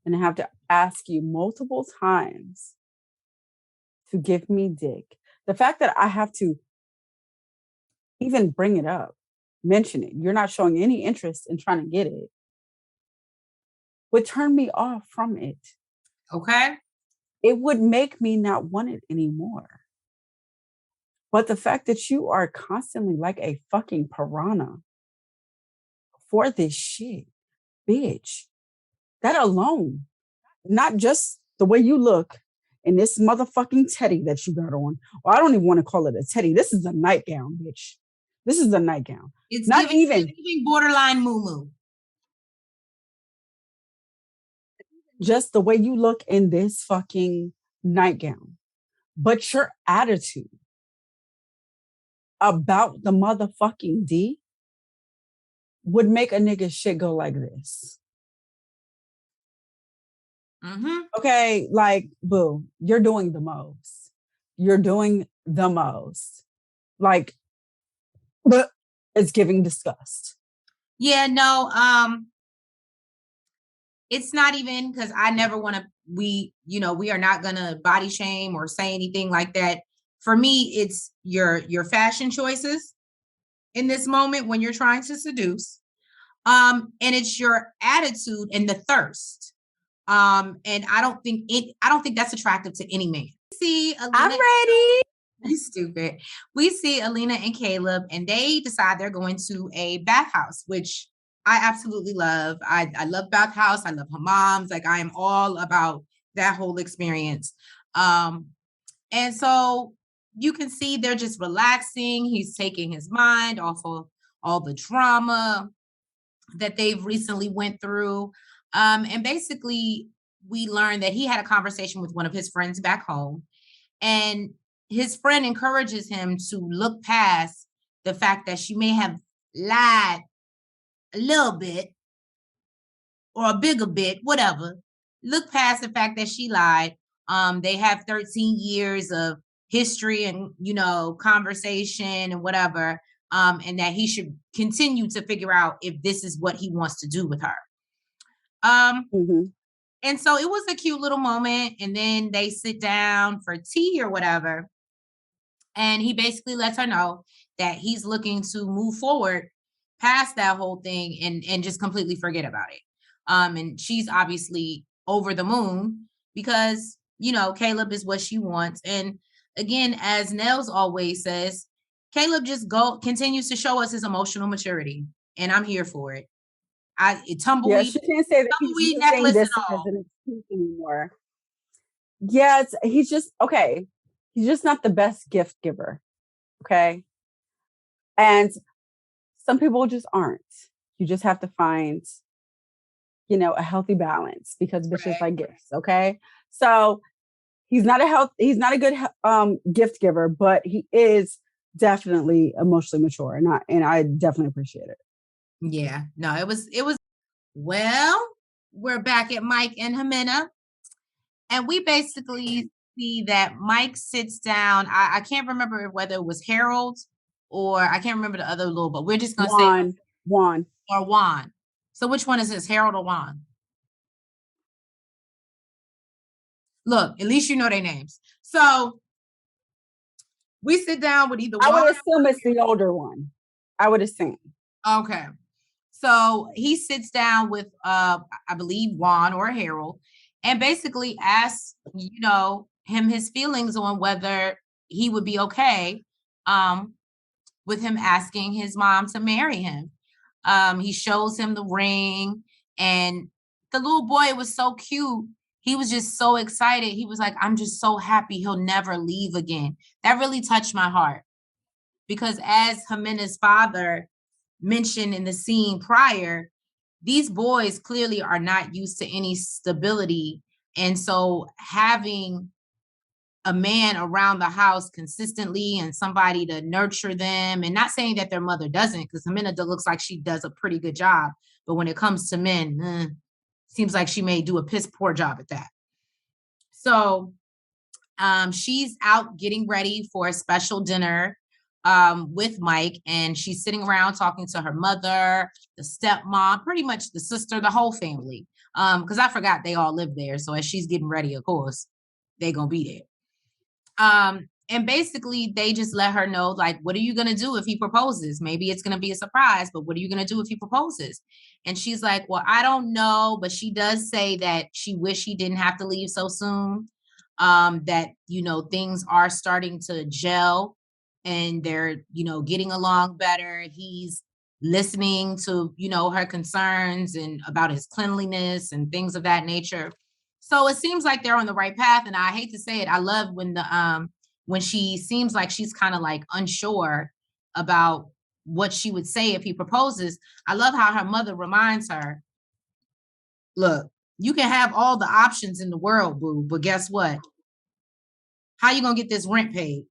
and I have to ask you multiple times to give me dick, the fact that I have to even bring it up, mention it, you're not showing any interest in trying to get it, would turn me off from it. Okay. It would make me not want it anymore. But the fact that you are constantly like a fucking piranha for this shit, bitch, that alone, not just the way you look in this motherfucking teddy that you got on, or I don't even want to call it a teddy. This is a nightgown, bitch. This is a nightgown. It's not giving borderline moo-moo. Just the way you look in this fucking nightgown, but your attitude about the motherfucking D would make a nigga shit go like this. Okay, like, boo, you're doing the most. You're doing the most. Like, but it's giving disgust. Yeah, no, it's not even because I never want to, we are not going to body shame or say anything like that. For me, it's your fashion choices in this moment when you're trying to seduce. And it's your attitude and the thirst. And I don't think that's attractive to any man. See, Alina, I'm ready. You stupid. We see Alina and Caleb, and they decide they're going to a bathhouse, which I absolutely love. I love bathhouse. I love hammams. Like I am all about that whole experience. And so you can see they're just relaxing. He's taking his mind off of all the drama that they've recently went through. And basically we learned that he had a conversation with one of his friends back home, and his friend encourages him to look past the fact that she may have lied a little bit or a bigger bit, whatever. Look past the fact that she lied. They have 13 years of history and, conversation and whatever. And that he should continue to figure out if this is what he wants to do with her. And so it was a cute little moment. And then they sit down for tea or whatever. And he basically lets her know that he's looking to move forward past that whole thing and just completely forget about it. And she's obviously over the moon because, Caleb is what she wants. And again, as Nels always says, Caleb just continues to show us his emotional maturity. And I'm here for it. Tumbleweed. Yeah, she can't say that he's necklace this as an excuse anymore. Yeah, he's just okay. He's just not the best gift giver. Okay. And some people just aren't. You just have to find, a healthy balance because bitches like gifts. Okay. So he's not a good gift giver, but he is definitely emotionally mature. And I definitely appreciate it. Yeah. No, it was well, we're back at Mike and Ximena. And we basically see that Mike sits down. I can't remember whether it was Harold or I can't remember the other little, but we're just going to say Juan. Or Juan. So which one is this, Harold or Juan? Look, at least you know their names. So we sit down with either Juan. I would assume it's the older one. I would assume. Okay. So he sits down with, I believe, Juan or Harold, and basically asks, him his feelings on whether he would be okay with him asking his mom to marry him. He shows him the ring, and the little boy was so cute. He was just so excited. He was like, I'm just so happy he'll never leave again. That really touched my heart, because as Ximena's father mentioned in the scene prior, these boys clearly are not used to any stability. And so having a man around the house consistently and somebody to nurture them, and not saying that their mother doesn't, because Ximena looks like she does a pretty good job, but when it comes to men, seems like she may do a piss poor job at that. So she's out getting ready for a special dinner with Mike, and she's sitting around talking to her mother, the stepmom, pretty much the sister, the whole family. Because I forgot they all live there. So as she's getting ready, of course, they're gonna be there. And basically they just let her know, like, what are you gonna do if he proposes? Maybe it's gonna be a surprise, but what are you gonna do if he proposes? And she's like, well, I don't know, but she does say that she wish he didn't have to leave so soon. That, things are starting to gel and they're, getting along better. He's listening to, her concerns and about his cleanliness and things of that nature. So it seems like they're on the right path. And I hate to say it, I love when she seems like she's kind of like unsure about what she would say if he proposes. I love how her mother reminds her, look, you can have all the options in the world, boo, but guess what? How you gonna get this rent paid?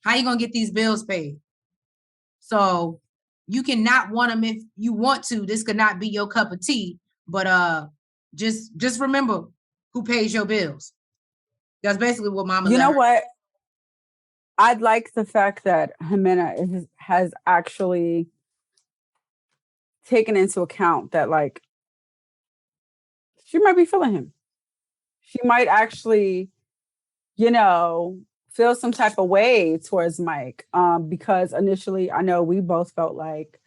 How you gonna get these bills paid? So you cannot want them if you want to. This could not be your cup of tea, but just remember who pays your bills. That's basically what Mama. You know what? I'd like the fact that Ximena has actually taken into account that, like, she might be feeling him. She might actually, feel some type of way towards Mike. Because initially, I know we both felt like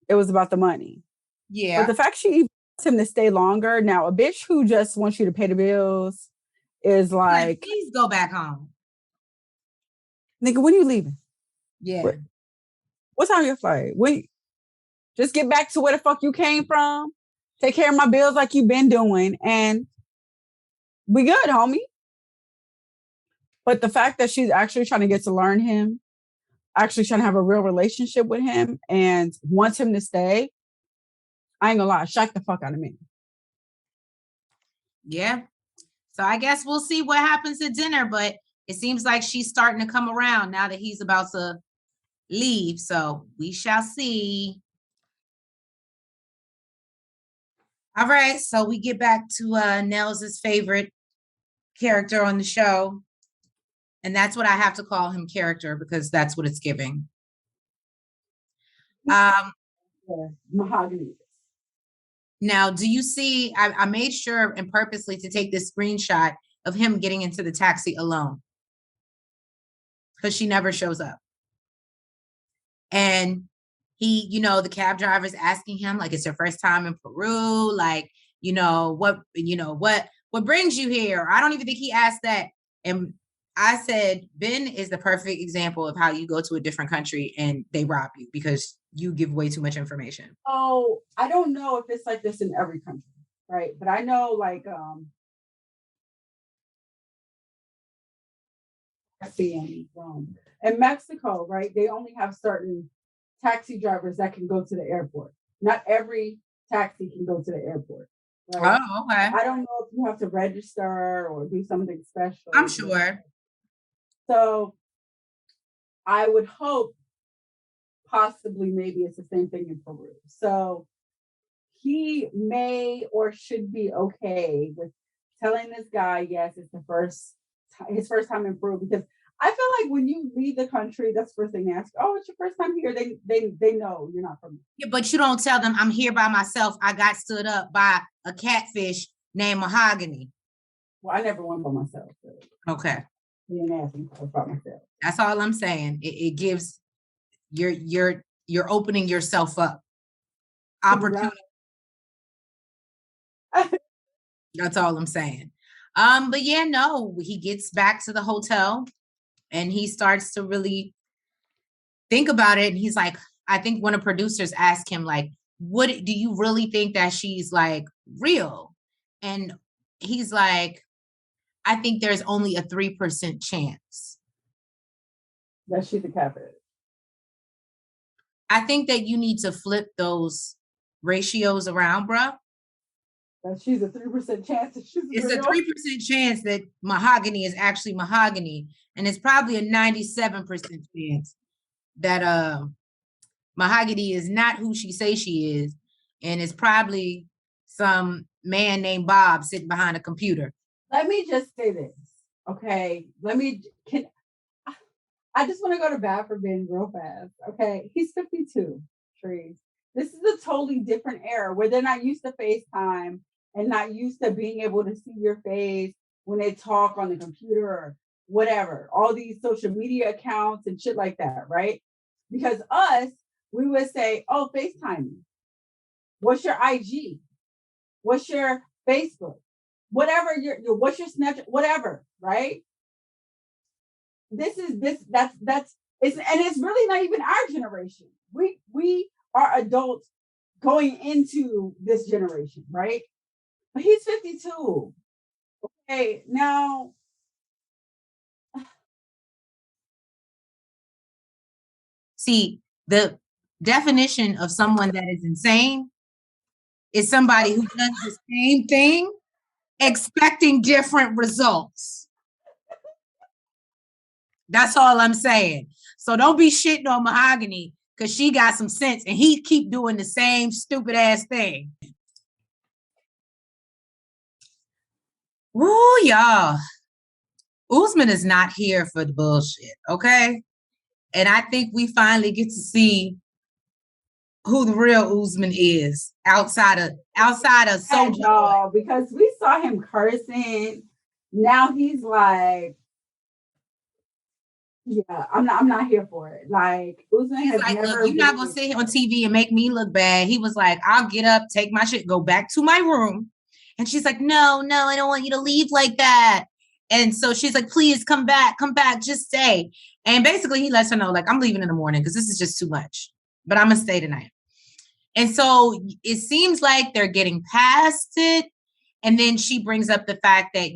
it was about the money. Yeah. But the fact she even wants him to stay longer, now a bitch who just wants you to pay the bills is like, please go back home. Nigga, when are you leaving? Yeah. What time your flight? Wait, just get back to where the fuck you came from. Take care of my bills like you've been doing, and we good, homie. But the fact that she's actually trying to get to learn him, actually trying to have a real relationship with him and wants him to stay, I ain't gonna lie, shocked the fuck out of me. Yeah. So I guess we'll see what happens at dinner, but it seems like she's starting to come around now that he's about to leave. So we shall see. All right. So we get back to Nels' favorite character on the show. And that's what I have to call him, character, because that's what it's giving. Mahogany. Now, do you see, I made sure and purposely to take this screenshot of him getting into the taxi alone, because she never shows up. And he, the cab driver's asking him, like, it's your first time in Peru, like, what brings you here? I don't even think he asked that. And I said, Ben is the perfect example of how you go to a different country and they rob you because you give way too much information. Oh, I don't know if it's like this in every country, right? But I know, like, in Mexico, right? They only have certain taxi drivers that can go to the airport. Not every taxi can go to the airport. Right? Oh, okay. I don't know if you have to register or do something special. I'm sure. So I would hope possibly maybe it's the same thing in Peru. So he may or should be okay with telling this guy, yes, it's his first time in Peru, because I feel like when you leave the country, that's the first thing they ask. Oh, it's your first time here. They know you're not from here. Yeah, but you don't tell them I'm here by myself. I got stood up by a catfish named Mahogany. Well, I never went by myself. So. Okay. You didn't ask me about myself. That's all I'm saying. It gives you're opening yourself up. Opportunity. That's all I'm saying. But yeah, no, he gets back to the hotel and he starts to really think about it. And he's like, I think one of producers asked him, like, what do you really think that she's like real? And he's like, I think there's only a 3% chance. That she's a catfish. I think that you need to flip those ratios around, bruh. That she's a 3% chance that she's It's real. a 3% chance that mahogany is actually mahogany. And it's probably a 97% chance that mahogany is not who she says she is. And it's probably some man named Bob sitting behind a computer. Let me just say this. Okay. I just want to go to bat for Ben real fast. Okay. He's 52, Trees. This is a totally different era where they're not used to FaceTime and not used to being able to see your face when they talk on the computer or whatever. All these social media accounts and shit like that, right? Because we would say, oh, FaceTime me. What's your IG? What's your Facebook? Whatever what's your Snapchat? Whatever, right? That's it's really not even our generation. We are adults going into this generation, right? But he's 52. Okay, now see, the definition of someone that is insane is somebody who does the same thing expecting different results. That's all I'm saying. So don't be shitting on mahogany because she got some sense and he keep doing the same stupid ass thing. Woo, y'all. Usman is not here for the bullshit, okay? And I think we finally get to see who the real Usman is outside of Soulja, because we saw him cursing. Now he's like, yeah, I'm not here for it. Like Usman has like, never. Look, you're not gonna sit here on TV and make me look bad. He was like, I'll get up, take my shit, go back to my room. And she's like, no, I don't want you to leave like that. And so she's like, please come back, just stay. And basically he lets her know, like, I'm leaving in the morning because this is just too much, but I'm gonna stay tonight. And so it seems like they're getting past it. And then she brings up the fact that,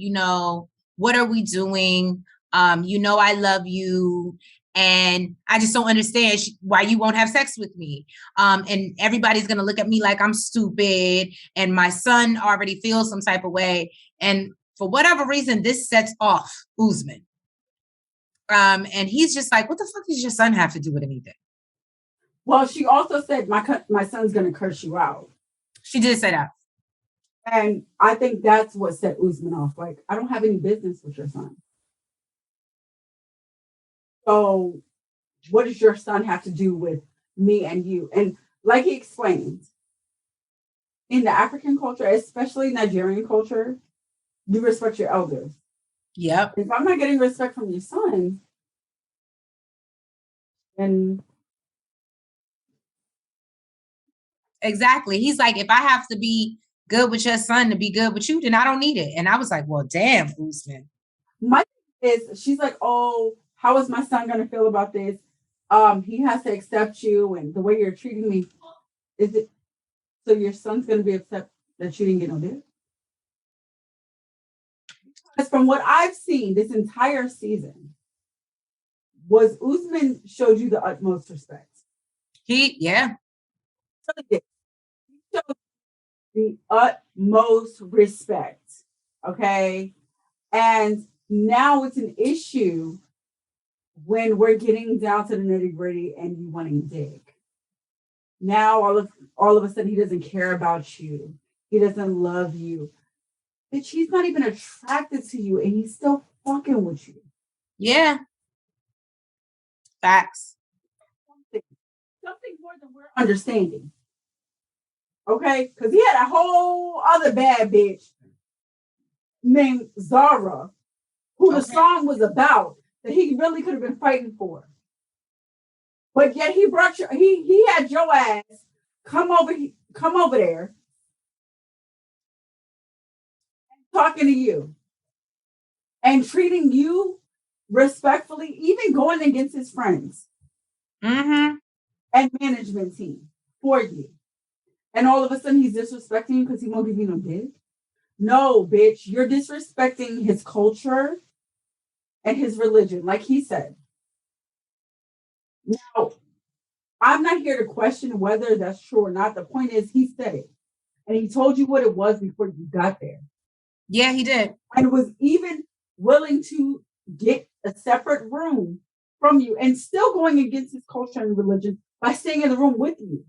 what are we doing? I love you. And I just don't understand why you won't have sex with me. And everybody's going to look at me like I'm stupid. And my son already feels some type of way. And for whatever reason, this sets off Usman. And he's just like, what the fuck does your son have to do with anything? Well, she also said, my son's going to curse you out. She did say that. And I think that's what set Usman off. Like, I don't have any business with your son. So what does your son have to do with me and you? And like he explains, in the African culture, especially Nigerian culture, you respect your elders. Yep. If I'm not getting respect from your son, then exactly. He's like, if I have to be good with your son to be good with you, then I don't need it. And I was like, well, damn, Usman. My thing is, she's like, oh, how is my son going to feel about this? He has to accept you and the way you're treating me. Is it so your son's going to be upset that you didn't get no dick? Because from what I've seen this entire season, was Usman showed you the utmost respect. He showed the utmost respect. Okay. And now it's an issue when we're getting down to the nitty gritty and you wanting dick. Now all of a sudden he doesn't care about you. He doesn't love you. Bitch, he's not even attracted to you and he's still fucking with you. Yeah. Facts. Something more than we're understanding. Okay? Because he had a whole other bad bitch named Zara, who the song was about, that he really could have been fighting for. But yet he brought you, he had your ass come over there talking to you. and treating you respectfully, even going against his friends and management team for you. And all of a sudden he's disrespecting you because he won't give you no dick. No, bitch, you're disrespecting his culture and his religion, like he said. Now, I'm not here to question whether that's true or not. The point is, he said it. And he told you what it was before you got there. Yeah, he did. And was even willing to get a separate room from you and still going against his culture and religion by staying in the room with you.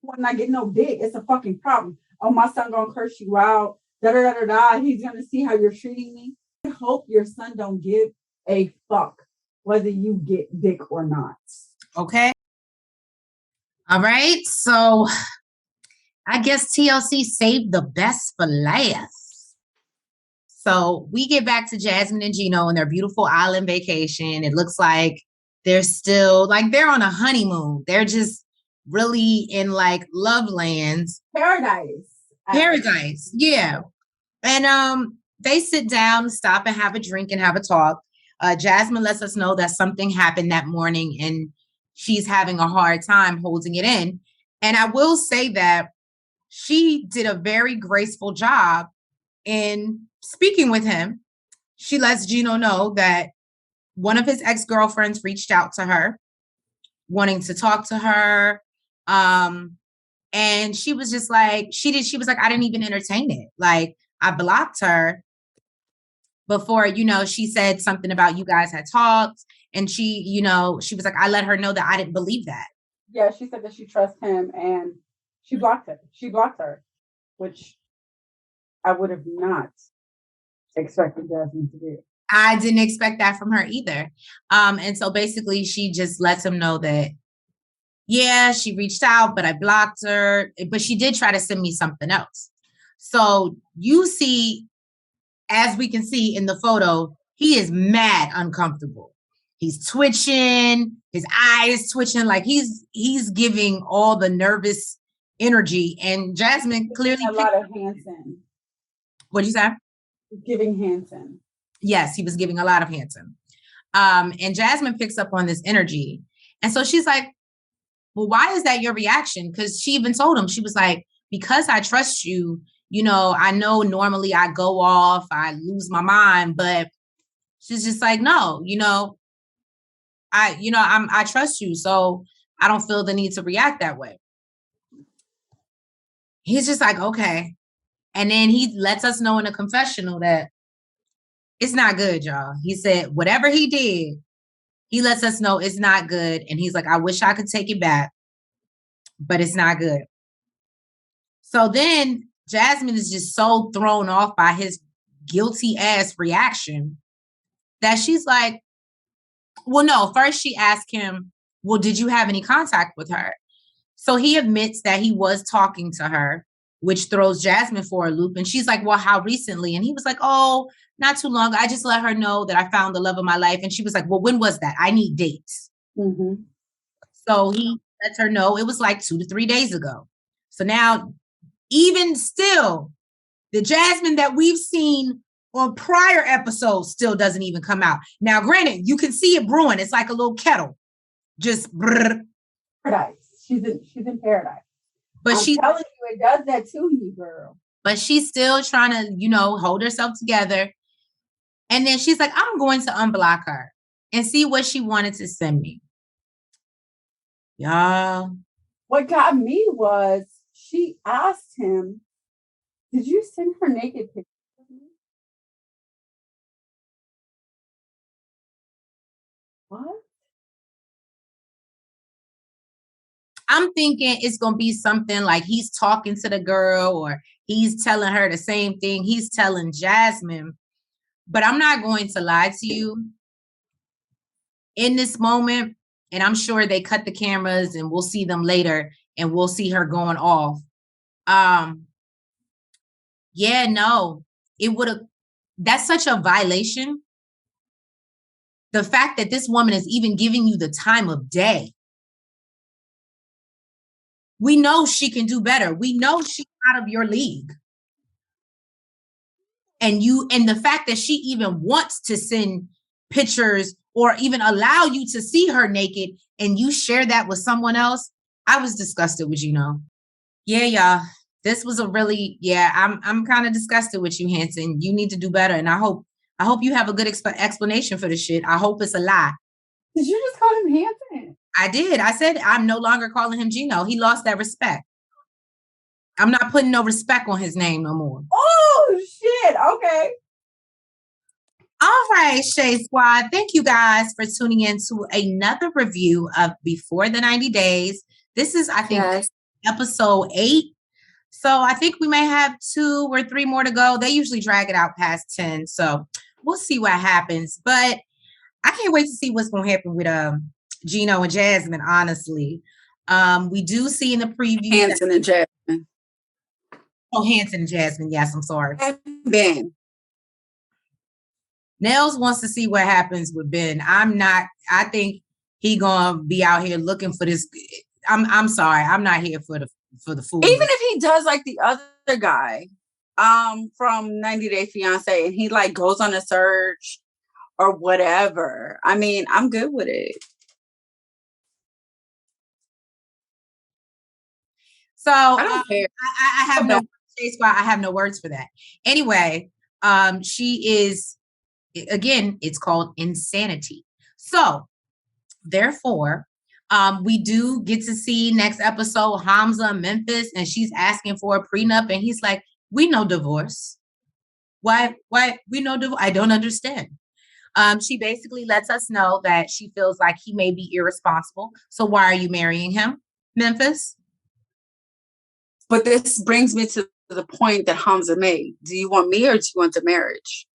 When I get no dick, it's a fucking problem. Oh, my son gonna curse you out. Da da da da da. He's gonna see how you're treating me. I hope your son don't give a fuck whether you get dick or not. Okay. All right. So I guess TLC saved the best for last. So we get back to Jasmine and Gino and their beautiful island vacation. It looks like they're still like they're on a honeymoon. They're just really in like love lands. Paradise. Yeah. And they sit down, stop and have a drink and have a talk. Jasmine lets us know that something happened that morning and she's having a hard time holding it in. And I will say that she did a very graceful job in speaking with him. She lets Gino know that one of his ex-girlfriends reached out to her, wanting to talk to her. And she was just like, she was like, I didn't even entertain it. Like, I blocked her before, she said something about you guys had talked. And she, she was like, I let her know that I didn't believe that. Yeah, she said that she trusts him and she blocked him. She blocked her, which I would have not expected Jasmine to do. I didn't expect that from her either. And so basically she just lets him know that, yeah, she reached out, but I blocked her. But she did try to send me something else. So you see, as we can see in the photo, he is mad uncomfortable. He's twitching, his eyes twitching, like he's giving all the nervous energy. And Jasmine clearly a lot of Hanson. What'd you say? Giving Hanson. Yes, he was giving a lot of Hanson. And Jasmine picks up on this energy. And so she's like, well, why is that your reaction? Because she even told him, she was like, because I trust you, I know normally I go off, I lose my mind, but she's just like, no, I trust you. So I don't feel the need to react that way. He's just like, okay. And then he lets us know in a confessional that it's not good, y'all. He said, whatever he did, he lets us know it's not good. And he's like, I wish I could take it back, but it's not good. So then Jasmine is just so thrown off by his guilty ass reaction that she's like, well, no, first she asked him, well, did you have any contact with her? So he admits that he was talking to her, which throws Jasmine for a loop. And she's like, well, how recently? And he was like, oh, not too long. I just let her know that I found the love of my life. And she was like, well, when was that? I need dates. Mm-hmm. So he lets her know it was like 2 to 3 days ago. So now, even still, the Jasmine that we've seen on prior episodes still doesn't even come out. Now, granted, you can see it brewing. It's like a little kettle. Just brrr. Paradise. She's in paradise. But I'm telling you, it does that to you, girl. But she's still trying to, hold herself together. And then she's like, I'm going to unblock her and see what she wanted to send me. Y'all. What got me was she asked him, did you send her naked pictures of me? What? I'm thinking it's going to be something like he's talking to the girl or he's telling her the same thing he's telling Jasmine. But I'm not going to lie to you. In this moment, and I'm sure they cut the cameras and we'll see them later and we'll see her going off. Yeah, no, it would have, that's such a violation. The fact that this woman is even giving you the time of day. We know she can do better. We know she's out of your league. and the fact that she even wants to send pictures or even allow you to see her naked and you share that with someone else, I was disgusted with Gino. Yeah, y'all. This was a really, I'm kind of disgusted with you, Hanson. You need to do better. And I hope you have a good explanation for the shit. I hope it's a lie. Did you just call him Hanson? I did. I said I'm no longer calling him Gino. He lost that respect. I'm not putting no respect on his name no more. Oh, shit. Okay. All right, Shade Squad. Thank you guys for tuning in to another review of Before the 90 Days. This is, I think, episode 8. So I think we may have 2 or 3 more to go. They usually drag it out past 10. So we'll see what happens. But I can't wait to see what's going to happen with Gino and Jasmine, honestly. We do see in the preview. Hanson and Jasmine. Oh, Hanson and Jasmine. Yes, I'm sorry. Ben. Nels wants to see what happens with Ben. I think he gonna be out here looking for this. I'm sorry. I'm not here for the food. Even if he does like the other guy from 90 Day Fiance and he like goes on a search or whatever, I mean, I'm good with it. So I don't care. I have no I have no words for that. Anyway, she is, again, it's called insanity. So therefore, we do get to see next episode Hamza Memphis, and she's asking for a prenup, and he's like, "We know divorce. Why we know divorce? I don't understand." She basically lets us know that she feels like he may be irresponsible. So why are you marrying him, Memphis? But this brings me to the point that Hamza made. Do you want me or do you want the marriage?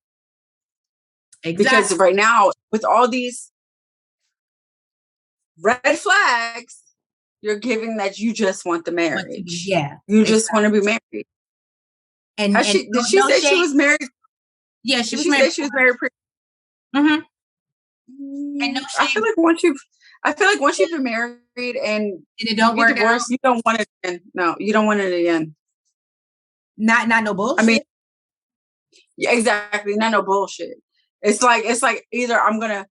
Exactly. Because right now, with all these red flags, you're giving that you just want the marriage. You just want to be married. And did she say she was married? Yeah, she was married. She was married. And no shame. I feel like once you've been married and it don't work divorced, you don't want it again. No, you don't want it again. Not no bullshit. I mean, yeah, exactly. Not no bullshit. It's like either I'm gonna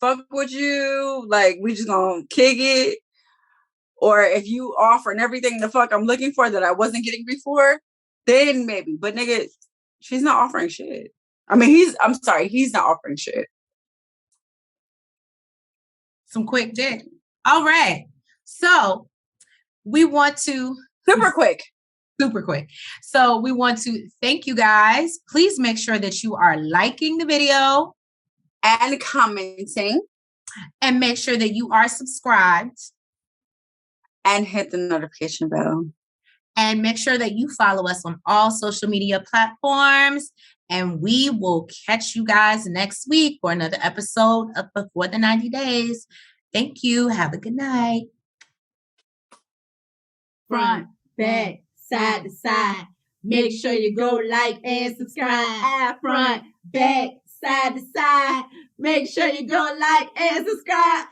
fuck with you, like we just gonna kick it, or if you offering everything the fuck I'm looking for that I wasn't getting before, then maybe. But nigga, she's not offering shit. I mean, he's not offering shit. Some quick dick. All right. So we want to super quick. So we want to thank you guys. Please make sure that you are liking the video and commenting, and make sure that you are subscribed and hit the notification bell, and make sure that you follow us on all social media platforms. And we will catch you guys next week for another episode of Before the 90 Days. Thank you. Have a good night. Front, back, side to side. Make sure you go like and subscribe. Front, back, side to side. Make sure you go like and subscribe.